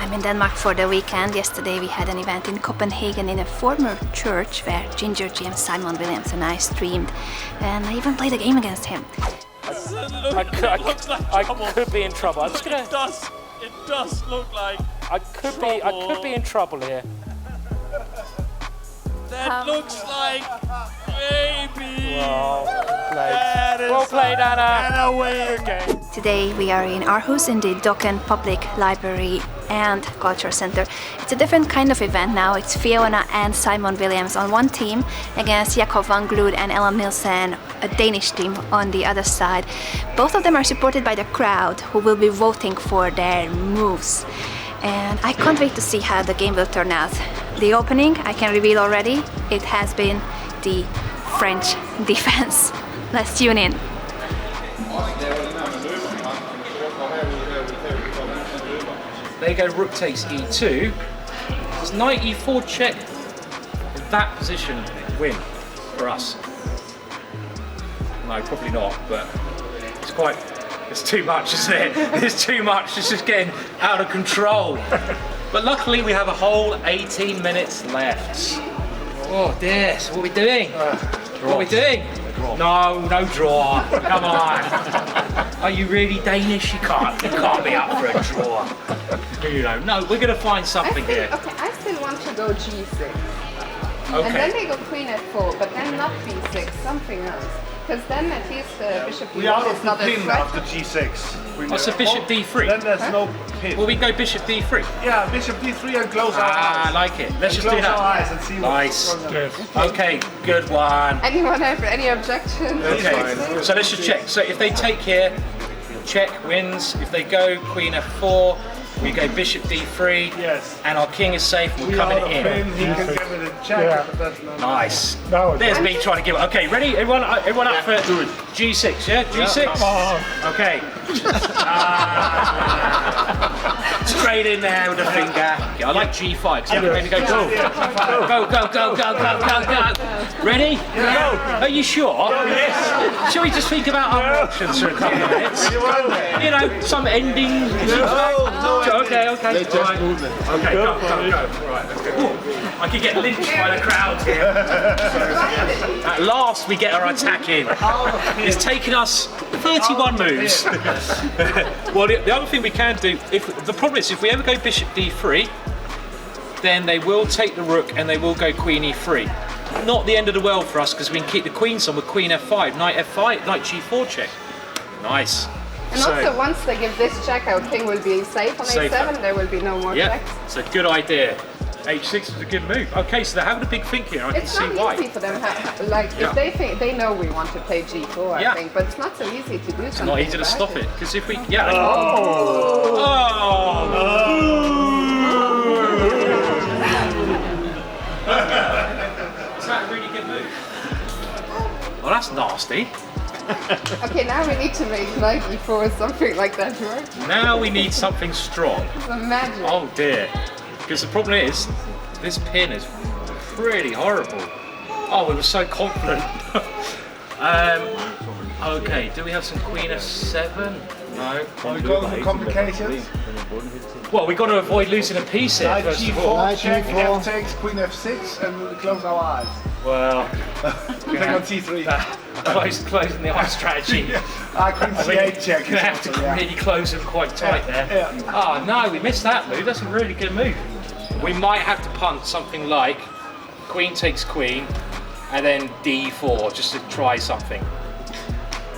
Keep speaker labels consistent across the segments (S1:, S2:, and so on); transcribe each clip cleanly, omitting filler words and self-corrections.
S1: I'm in Denmark for the weekend. Yesterday we had an event in Copenhagen in a former church where GingerGM Simon Williams and I streamed, and I even played a game against him.
S2: I could be in trouble.
S3: It does look like
S2: I could be in trouble here.
S3: That looks like baby.
S2: Well played, Anna.
S3: And away
S2: again.
S1: Today we are in Aarhus in the Dokken Public Library and Culture Center. It's a different kind of event now. It's Fiona and Simon Williams on one team against Jakob van Gloed and Ellen Nielsen, a Danish team, on the other side. Both of them are supported by the crowd, who will be voting for their moves. And I can't wait to see how the game will turn out. The opening, I can reveal already, it has been the French defense. Let's tune in.
S2: There you go, rook takes e2. Does knight e4 check? In that position, win for us. No, probably not, but it's too much, isn't it? It's too much, it's just getting out of control. But luckily we have a whole 18 minutes left. Oh dear, so what are we doing? What are we doing? No draw, come on. Are you really Danish? You can't be up for a draw. You know, no, we're going to find something here.
S4: Okay, I still want to go g6.
S2: Okay.
S4: And then they go queen f4, but then not b6, something else. Because then at least bishop d1 is not a threat.
S3: After g6.
S2: Oh, so bishop d3.
S3: Then there's no pin.
S2: Well, we go bishop d3.
S3: Yeah, bishop d3 and close our eyes.
S2: I like it. Let's just do
S3: close our
S2: that.
S3: eyes and see
S2: Nice.
S3: what's
S2: Okay, good one.
S4: Anyone have any objections?
S2: Okay, so let's just check. So if they take here, check wins. If they go queen f4, we go bishop d3.
S3: Yes.
S2: And our king is safe. We're coming in.
S3: He can give it a check, but that's not
S2: Nice. There's me trying to give it. Okay, ready? Everyone up for g6, yeah? G6?
S3: Come on.
S2: Okay. Straight in there with a finger. Okay, I like g5 because you're ready to go. Go. Ready?
S3: Yeah.
S2: Are you sure?
S3: Yes.
S2: Shall we just think about our options for a couple of minutes? You know, some endings. Okay. Right. Okay, go. Right, let's go. I could get lynched by the crowd here. At last we get our attack in. It's taken us 31 moves. Well, the other thing we can do, the problem is if we ever go bishop d3, then they will take the rook and they will go queen e3. Not the end of the world for us because we can keep the queens on with queen f5, knight f5, knight g4 check. Nice.
S4: And also, once they give this check, our king will be safe on a7. There will be no more checks.
S2: It's a good idea. h6 is a good move. Okay, so they're having a big think here. I can see why.
S4: It's not easy for them. If they think they know we want to play g4, I think, but it's not so easy to do
S2: it's
S4: something.
S2: Not easy to stop it because if we, Is that a really good move? Well, that's nasty.
S4: Okay, now we need to make knight e4 or something like that, right?
S2: Now we need something strong.
S4: Imagine.
S2: Oh dear. Because the problem is, this pin is pretty horrible. Oh, we were so confident. Okay, do we have some queen f7? No.
S3: Are we going for complications?
S2: Well, we've got to avoid losing a piece here,
S3: Knight
S2: first of all.
S3: g4, check, f takes, queen f6, and we'll close our eyes.
S2: Well,
S3: Click on c3.
S2: Closing the eye strategy.
S3: Queen c8 check.
S2: We're going to have to really close them quite tight there. Oh no, we missed that move. That's a really good move. We might have to punt something like queen takes queen and then d4 just to try something.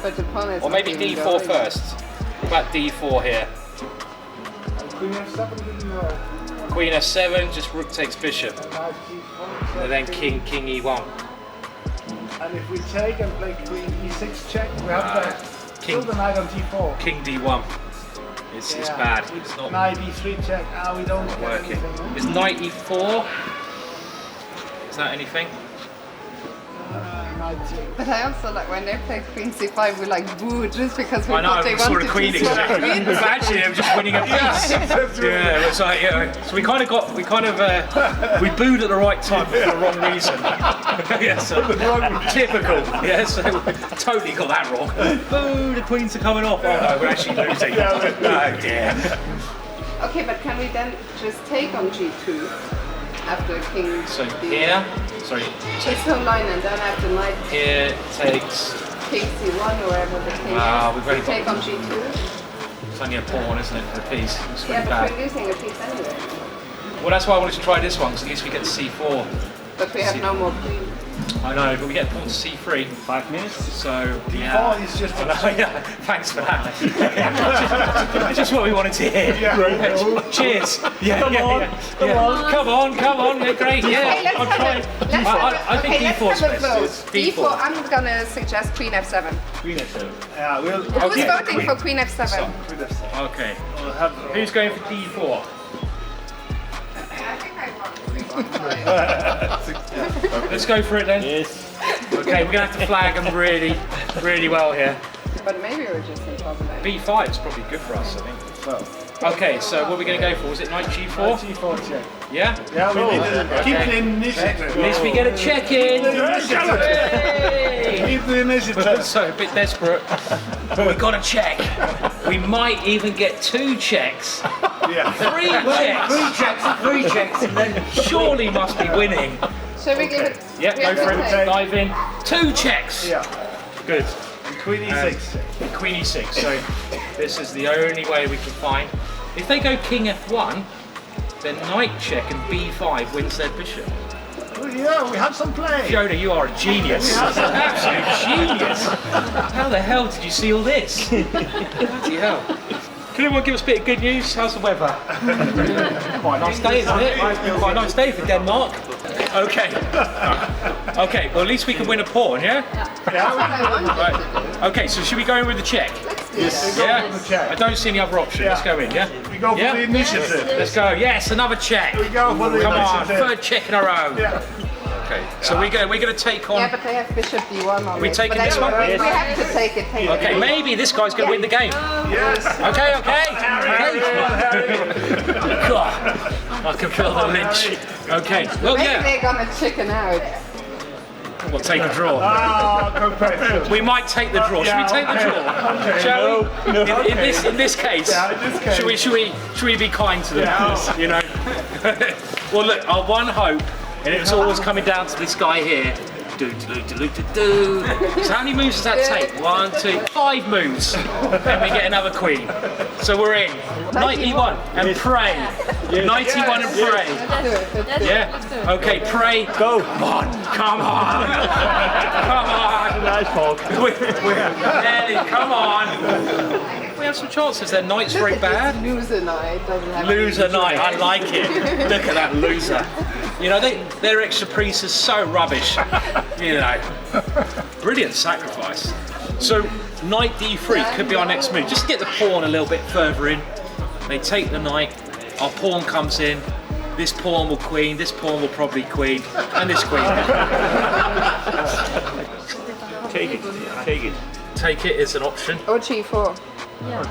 S4: But the pawn is
S2: or maybe d4 first. What about d4 here?
S3: Queen f7 didn't know.
S2: Queen f7, just rook takes bishop. And then king e1.
S3: And if we take and play queen e6 check, we have kill the knight on d4.
S2: King d1. It's bad. It's not
S3: knight e3 check. We don't get
S2: working.
S3: Anything,
S2: Is knight e4? Is that anything?
S4: But I also like when they play queen c5, we like boo just because we thought they
S2: sort
S4: wanted
S2: of queen
S4: to swap
S2: exactly.
S4: queens.
S2: But actually, I'm just winning a piece. Yeah, it's like so we we booed at the right time for the wrong reason. Typical. Yeah, so totally got that wrong. Boo, the queens are coming off. Oh no, we're actually losing. Oh dear.
S4: Okay, but can we then just take on G2 after King?
S2: So here, sorry.
S4: It's so line and then after knight.
S2: Here takes.
S4: King C1 or wherever the king
S2: We've already
S4: take on G2.
S2: It's only a pawn, isn't it, for the piece? It's really
S4: Yeah, but
S2: bad.
S4: we're losing a piece anyway.
S2: Well, that's why I wanted to try this one, because at least we get C4.
S4: But we have no more queen.
S2: I know, but we get pawn to C3.
S5: 5 minutes.
S2: So,
S3: D4 is just a
S2: yeah, thanks for that. Just what we wanted to hear. Cheers. Yeah,
S5: Come on.
S2: Come on. Yeah, great.
S4: Okay,
S2: Yeah,
S4: let's
S2: I'll try.
S4: I
S2: think D4's
S4: let's have a
S2: best.
S4: vote. D4, I'm gonna suggest Queen F7.
S5: Queen F7.
S3: Yeah, we'll.
S4: Who's voting for Queen F7?
S2: Okay. Who's going for D4? Let's go for it then.
S5: Yes.
S2: Okay, we're gonna have to flag them really, really well here.
S4: But maybe we're just in trouble.
S2: B5 is probably good for us, I think. Okay, so what are we going to go for? Was it knight G4?
S3: G4 check.
S2: Yeah?
S3: Yeah, we need to keep the initiative.
S2: At least we get a check in.
S3: Keep the initiative.
S2: So a bit desperate, but we've got to check. We might even get 2 checks.
S3: Yeah.
S2: 3 checks. 3 checks, and then surely must be winning.
S4: Shall we give it?
S2: Yeah,
S4: we
S2: go
S4: have to
S2: for it.
S4: take-
S2: Dive in. 2 checks.
S3: Yeah.
S2: Good.
S3: Queen E6.
S2: Queen E6. So this is the only way we can find. If they go King F1, then knight check and B5 wins their bishop.
S3: Oh, yeah, we have some play.
S2: Fiona, you are a genius. Absolute genius. How the hell did you see all this? Bloody hell. Can everyone give us a bit of good news? How's the weather? Quite a nice day, isn't it? Quite a nice day for Denmark. Okay. Okay, well at least we can win a pawn, yeah? Right. Okay, so should we go in with the check?
S3: Yes.
S2: Yeah?
S3: With the check.
S2: I don't see any other option. Let's go in, yeah?
S3: We go for
S2: Yeah?
S3: the initiative.
S2: Let's go. Yes, another check.
S3: We go for the
S2: Come on,
S3: initiative.
S2: 3rd check in a row.
S3: Yeah.
S2: Okay, so we're going to take on.
S4: Yeah, but they have Bishop D1 already.
S2: We taking
S4: But
S2: this one?
S4: anyway, we have to take it.
S2: Okay, maybe this guy's going to win the game.
S3: Yes.
S2: Okay.
S3: Harry.
S2: God, I can feel the lynch. Okay, well,
S4: Maybe
S2: yeah,
S4: they're gonna chicken out.
S2: we'll take a draw.
S3: Ah, competitive.
S2: We might take the draw. Should we take the draw? Shall we? In this case, should we be kind to them? You know. Well, look, our one hope, and it's always coming down to this guy here. So how many moves does that take? 1, 2, 5 moves, and we get another queen. So we're in. Knight E1 and pray. Knight E1 and pray. Yeah. Okay, pray.
S5: Go.
S2: Come on.
S5: Nice talk.
S2: Ellie, come on. We have some chances. Their knight's very bad.
S4: Loser night doesn't have
S2: Loser knight, I like it. Look at that loser. You know, their extra priest is so rubbish. You know, brilliant sacrifice. So knight D3 could be our next move. Just to get the pawn a little bit further in. They take the knight. Our pawn comes in. This pawn will queen. This pawn will probably queen, and this queen.
S5: Take it.
S2: Take it is an option.
S4: Or G4.
S2: Well,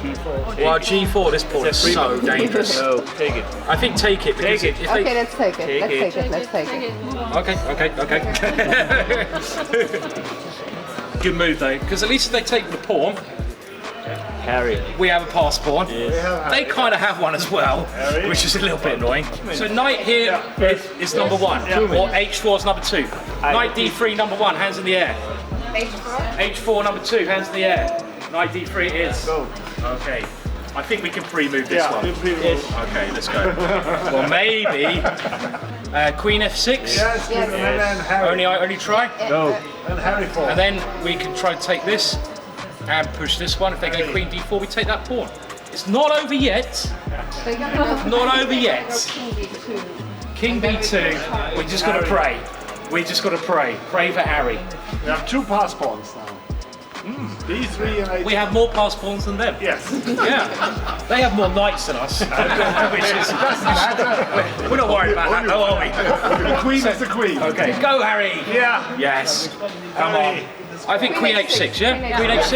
S2: G4, this pawn is so dangerous.
S5: No, take it.
S2: I think take it because
S5: Take it.
S2: if
S4: Okay,
S2: they,
S4: let's take it. Let's take it.
S2: Okay. Good move though, because at least if they take the pawn,
S5: Harry.
S2: we have a pass pawn.
S5: Yes.
S2: They kind of have one as well, which is a little bit annoying. So knight here is number 1, or H4 is number 2. Knight D3 number 1, hands in the air.
S4: H4.
S2: H4 number 2, hands in the air. Knight D3 is. Okay. I think we can pre-move this one.
S5: Yes.
S2: Okay, let's go. Well, maybe Queen F6.
S3: Yes. And then Harry.
S2: Only try.
S5: Go.
S3: And Harry 4.
S2: And then we can try to take this and push this one. If they go Queen D4, we take that pawn. It's not over yet. Not over yet. King B2. We just got to pray. We just got to pray. Pray for Harry.
S3: We have 2 pass pawns now. D3 and A2.
S2: We have more pass pawns than them.
S3: Yes.
S2: Yeah. They have more knights than us. We're not worried about that, though, are we?
S3: The queen is the queen.
S2: Okay, go Harry.
S3: Yeah.
S2: Yes. Come on. I think Queen H6, yeah? Queen H6?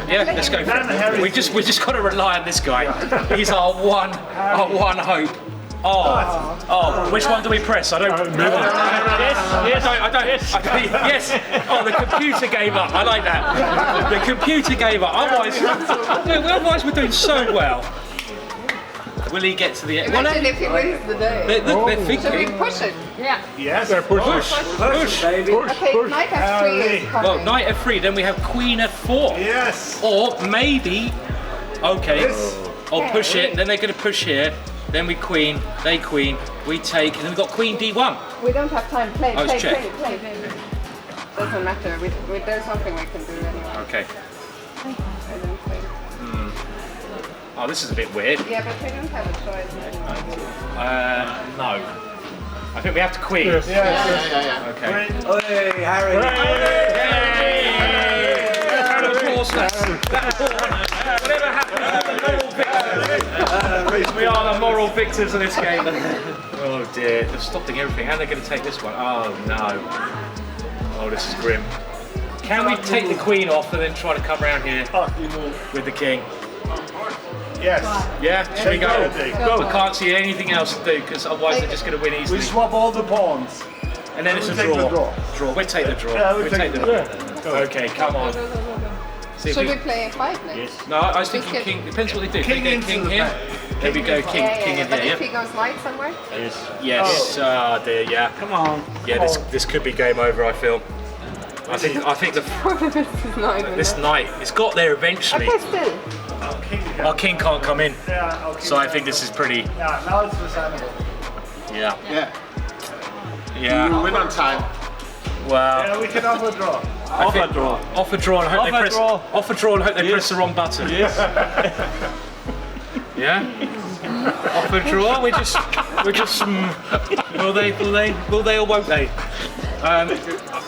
S2: Yeah, let's go for it. We just got to rely on this guy. He's our one hope. Oh, which one do we press? I don't move on. Yes. Oh, the computer gave up. I like that. The computer gave up. Otherwise we're doing so well. Will he get to the end?
S4: Imagine if he wins the day.
S2: Look, they're
S4: Should we
S2: thinking.
S4: push it? Yeah.
S3: Yes.
S2: Push, baby.
S4: Okay, knight f3 is coming.
S2: Well, knight f3, then we have queen f4.
S3: Yes.
S2: Or maybe, okay,
S3: Yes.
S2: I'll push it, then they're going to push here, then we queen, they queen, we take, and then we've got queen d1.
S4: We don't have time. Play.
S2: It's check.
S4: Doesn't matter. There's something we can do anyway.
S2: Okay.
S4: I don't think.
S2: Oh, this is a bit weird.
S4: Yeah, but we don't have a choice.
S2: No. I think we have to queen.
S3: Yeah.
S2: Okay.
S3: Hey, Harry.
S2: Whatever happened to the moral victors? We are the moral victors of this game. Oh dear, they're stopping everything. How are they going to take this one? Oh no. Oh, this is grim. Can we take the queen off and then try to come around here with the king?
S3: Yes.
S2: Yeah, should we go?
S3: Go.
S2: I can't see anything else to do because otherwise they're just going to win easily.
S3: We swap all the pawns.
S2: And then it's a
S3: We'll take
S2: draw.
S3: the draw.
S2: We'll take the draw.
S3: Yeah,
S2: we'll take the draw. Okay, come on. See if
S4: Should we play a 5 next?
S2: No, I was thinking king. Depends what they do. If they get king here, there we go. King in
S4: But
S2: here.
S4: if he goes knight somewhere?
S2: Yes. Oh dear. Yeah.
S3: Come on.
S2: Yeah. This could be game over. I feel. I think this knight, it's got there eventually.
S4: Okay, still.
S2: Our king can't come in,
S3: Yeah, okay.
S2: so I think this is pretty.
S3: Yeah, now it's reasonable.
S2: Yeah.
S6: You win on time.
S2: Well.
S3: Yeah, we can offer draw.
S2: Off a draw and hope they press. Off a draw and hope they press the wrong button.
S3: Yes.
S2: Yeah. Off a draw. We're just. Will they or won't they?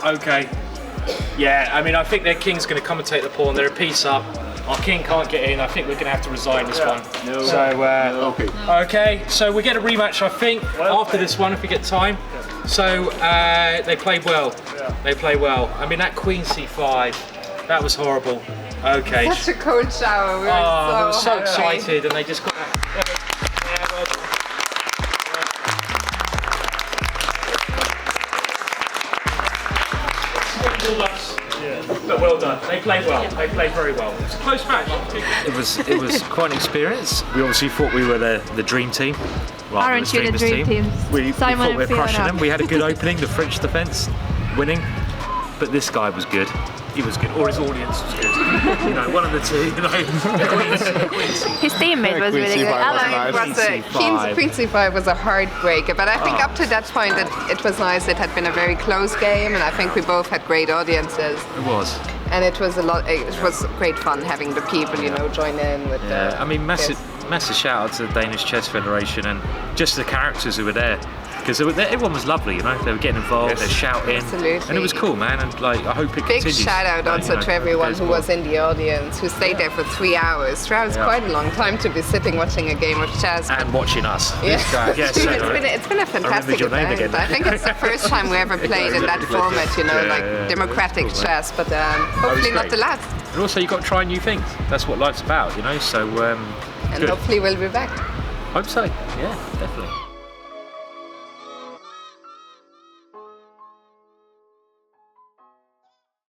S2: Okay. Yeah. I mean, I think their king's going to come and take the pawn. They're a piece up. Our king can't get in. I think we're going to have to resign this one.
S6: No.
S2: So.
S6: Okay.
S2: Okay. So we get a rematch, I think, after this one if we get time. So they played well. They play well. I mean, that queen c5, that was horrible. Okay.
S4: Such a cold shower. We
S2: I
S4: were
S2: was so
S4: happy.
S2: excited, and they just got that. Yeah, well done. But well done. They played well. They played very well. It was a close match. It was quite an experience. We obviously thought we were the dream team.
S1: Aren't you the dream team?
S2: We
S1: Simon
S2: thought we were
S1: and Fiona.
S2: crushing them. We had a good opening, the French defence winning, but this guy was good. He was good, or his audience was good. You know, one of the two. You know,
S1: His teammate was really good.
S4: Queen c5 was a heartbreaker, but I think up to that point it was nice. It had been a very close game, and I think we both had great audiences.
S2: It was.
S4: And it was it was great fun having the people, you know, join in with.
S2: I mean, massive shout out to the Danish Chess Federation and just the characters who were there. Because everyone was lovely, you know. They were getting involved, they're shouting,
S4: Absolutely.
S2: and it was cool, man. And like, I hope it
S4: Big
S2: continues.
S4: shout out also to everyone who was in the audience, who stayed there for 3 hours. 3 hours is quite a long time to be sitting watching a game of chess.
S2: And watching us.
S4: Yeah.
S2: Yes,
S4: it's been a fantastic
S2: your name
S4: event.
S2: again.
S4: I think it's the first time we ever played in that format, you know, democratic chess, but hopefully not the last.
S2: And also, you've got to try new things. That's what life's about, you know. So,
S4: and
S2: good.
S4: hopefully we'll be back.
S2: Hope so. Yeah, definitely.